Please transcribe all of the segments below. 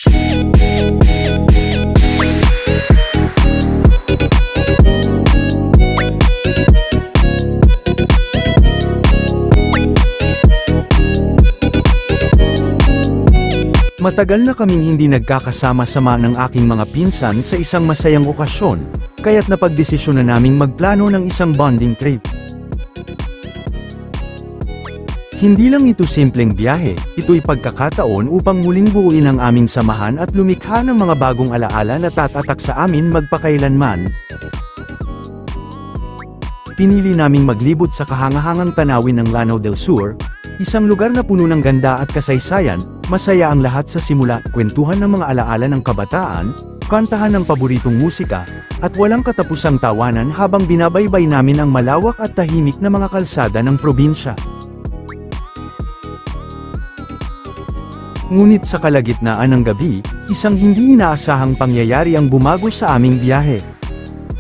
Matagal na kaming hindi nagkakasama-sama ng aking mga pinsan sa isang masayang okasyon, kaya't napagdesisyon na naming magplano ng isang bonding trip. Hindi lang ito simpleng biyahe, ito'y pagkakataon upang muling buuin ang aming samahan at lumikha ng mga bagong alaala na tatatak sa amin magpakailanman. Pinili naming maglibot sa kahangahangang tanawin ng Lanao del Sur, isang lugar na puno ng ganda at kasaysayan, masaya ang lahat sa simula, kwentuhan ng mga alaala ng kabataan, kantahan ng paboritong musika, at walang katapusang tawanan habang binabaybay namin ang malawak at tahimik na mga kalsada ng probinsya. Ngunit sa kalagitnaan ng gabi, isang hindi inaasahang pangyayari ang bumago sa aming biyahe.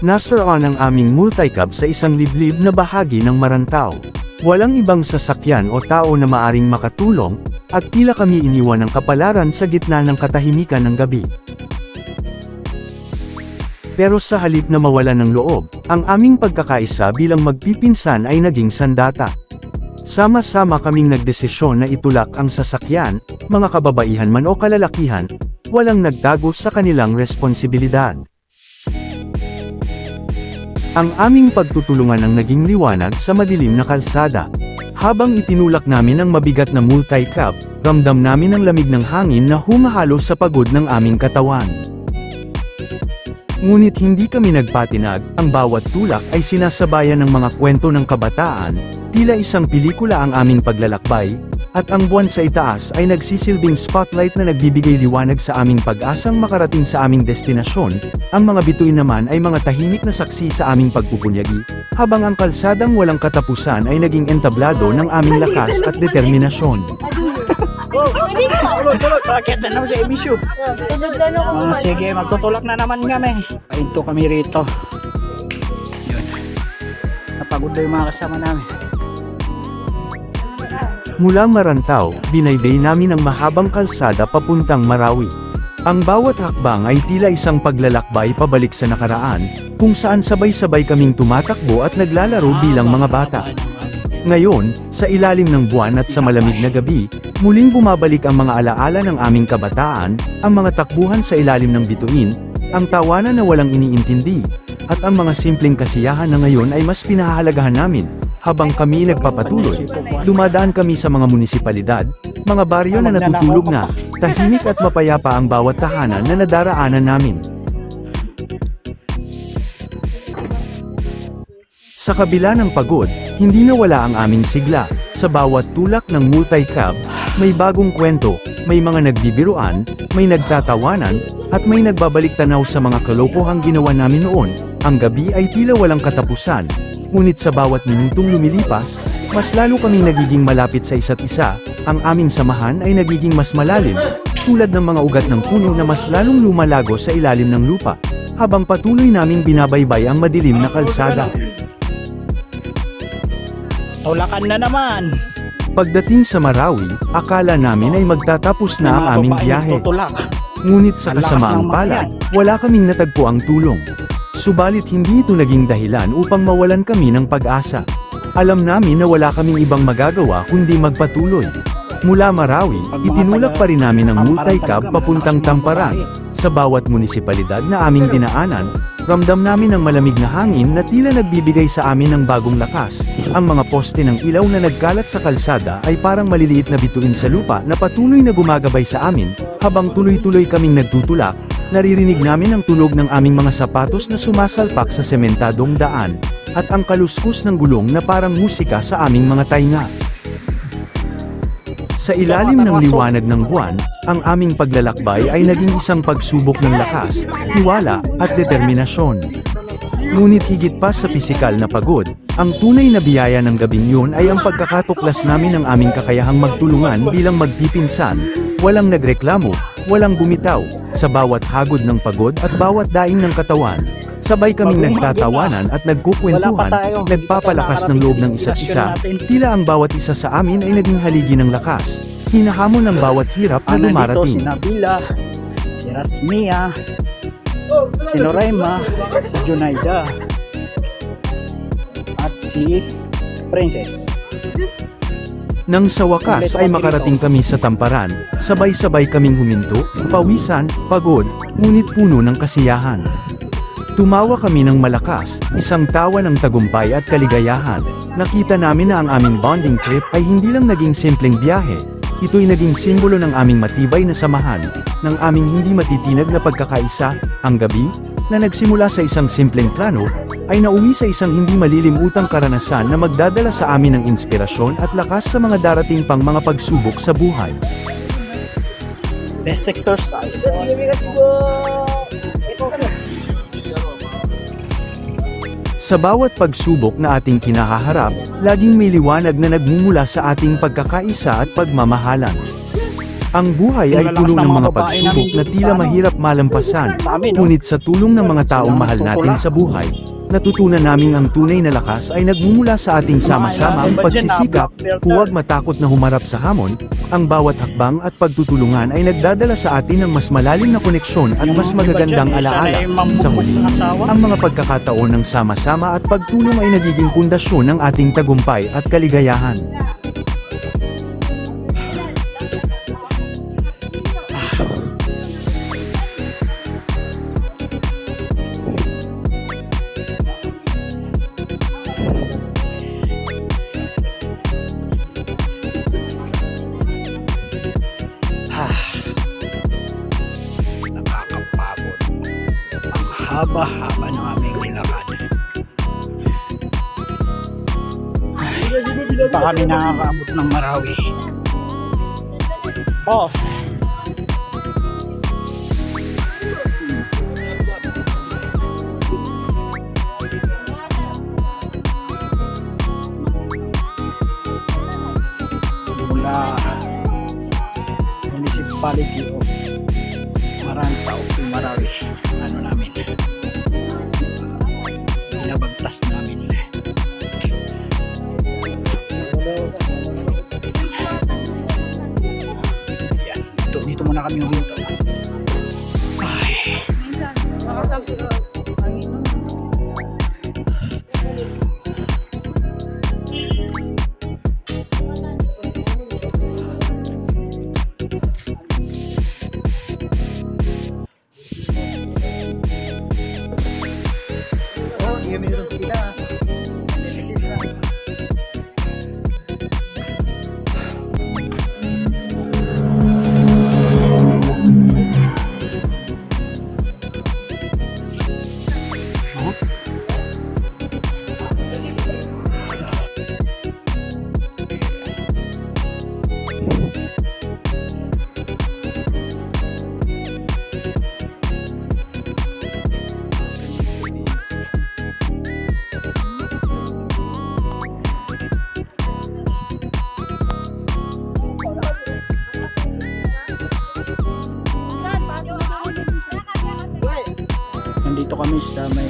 Nasaroon ang aming multicab sa isang liblib na bahagi ng Marantao. Walang ibang sasakyan o tao na maaring makatulong, at tila kami iniwan ng kapalaran sa gitna ng katahimikan ng gabi. Pero sa halip na mawalan ng loob, ang aming pagkakaisa bilang magpipinsan ay naging sandata. Sama-sama kaming nagdesisyon na itulak ang sasakyan, mga kababaihan man o kalalakihan, walang nagtago sa kanilang responsibilidad. Ang aming pagtutulungan ang naging liwanag sa madilim na kalsada. Habang itinulak namin ang mabigat na multicab, ramdam namin ang lamig ng hangin na humahalo sa pagod ng aming katawan. Ngunit hindi kami nagpatinag, ang bawat tulak ay sinasabayan ng mga kwento ng kabataan, tila isang pelikula ang aming paglalakbay, at ang buwan sa itaas ay nagsisilbing spotlight na nagbibigay liwanag sa aming pag-asang makarating sa aming destinasyon. Ang mga bituin naman ay mga tahimik na saksi sa aming pagpupunyagi, habang ang kalsadang walang katapusan ay naging entablado ng aming lakas at determinasyon. Bakit na naman sa emisyo? Sige, magtutulak na naman kami. Pahinto kami rito. Yun. Napagod na yung mga kasama namin. Mula Marantao, binaybay namin ang mahabang kalsada papuntang Marawi. Ang bawat hakbang ay tila isang paglalakbay pabalik sa nakaraan, kung saan sabay-sabay kaming tumatakbo at naglalaro bilang mga bata. Ngayon, sa ilalim ng buwan at sa malamig na gabi, muling bumabalik ang mga alaala ng aming kabataan, ang mga takbuhan sa ilalim ng bituin, ang tawanan na walang iniintindi, at ang mga simpleng kasiyahan na ngayon ay mas pinahahalagahan namin. Habang kami nagpapatuloy, dumadaan kami sa mga munisipalidad, mga baryo na natutulog na, tahimik at mapayapa ang bawat tahanan na nadaraanan namin. Sa kabila ng pagod, hindi nawala ang aming sigla. Sa bawat tulak ng multicab, may bagong kwento, may mga nagbibiruan, may nagtatawanan, at may nagbabalik tanaw sa mga kalokohang ginawa namin noon. Ang gabi ay tila walang katapusan, ngunit sa bawat minutong lumilipas, mas lalo kaming nagiging malapit sa isa't isa, ang aming samahan ay nagiging mas malalim, tulad ng mga ugat ng puno na mas lalong lumalago sa ilalim ng lupa, habang patuloy naming binabaybay ang madilim na kalsada. Tulakan na naman! Pagdating sa Marawi, akala namin ay magtatapos na ang aming biyahe. Ngunit sa kasamaang palad, wala kaming natagpuang tulong. Subalit hindi ito naging dahilan upang mawalan kami ng pag-asa. Alam namin na wala kaming ibang magagawa kundi magpatuloy. Mula Marawi, itinulak pa rin namin ang multicab papuntang Tamparan. Sa bawat munisipalidad na aming dinaanan, ramdam namin ang malamig na hangin na tila nagbibigay sa amin ng bagong lakas. Ang mga poste ng ilaw na nagkalat sa kalsada ay parang maliliit na bituin sa lupa na patuloy na gumagabay sa amin. Habang tuloy-tuloy kaming nagtutulak, naririnig namin ang tunog ng aming mga sapatos na sumasalpak sa sementadong daan, at ang kaluskus ng gulong na parang musika sa aming mga tainga. Sa ilalim ng liwanag ng buwan, ang aming paglalakbay ay naging isang pagsubok ng lakas, tiwala, at determinasyon. Ngunit higit pa sa pisikal na pagod, ang tunay na biyaya ng gabing yun ay ang pagkakatuklas namin ng aming kakayahang magtulungan bilang magpipinsan, walang nagreklamo, walang bumitaw, sa bawat hagod ng pagod at bawat daing ng katawan. Sabay kaming nagtatawanan at nagkukwentuhan, nagpapalakas ng loob ng isa't isa, tila ang bawat isa sa amin ay naging haligi ng lakas, hinahamon ng bawat hirap na dumarating. si Rasmia, si Noraima, si Junaida, at si Princess. Nang sa wakas ay makarating kami sa Tamparan, sabay-sabay kaming huminto, pawisan, pagod, ngunit puno ng kasiyahan. Tumawa kami ng malakas, isang tawa ng tagumpay at kaligayahan. Nakita namin na ang aming bonding trip ay hindi lang naging simpleng biyahe. Ito'y naging simbolo ng aming matibay na samahan, ng aming hindi matitinag na pagkakaisa. Ang gabi, na nagsimula sa isang simpleng plano, ay nauwi sa isang hindi malilimutang karanasan na magdadala sa amin ng inspirasyon at lakas sa mga darating pang mga pagsubok sa buhay. Best exercise. Sa bawat pagsubok na ating kinahaharap, laging may liwanag na nagmumula sa ating pagkakaisa at pagmamahalan. Ang buhay ay puno ng mga pagsubok na tila mahirap malampasan, ngunit sa tulong ng mga taong mahal natin sa buhay, natutunan namin ang tunay na lakas ay nagmumula sa ating sama-samang pagsisikap, huwag matakot na humarap sa hamon. Ang bawat hakbang at pagtutulungan ay nagdadala sa atin ng mas malalim na koneksyon at mas magagandang alaala. Sa huli, ang mga pagkakataon ng sama-sama at pagtulong ay nagiging pundasyon ng ating tagumpay at kaligayahan. Nakakapagod. Ang haba-haba ng aming nilakad. Pa kami nakakaabot ng Marawi. Oh. Mula Municipality of Maranta of Marawi, ano namin, binabagtas namin. Yan, dito muna kami huminto. Ay. Meron sila. Nandito kami sa may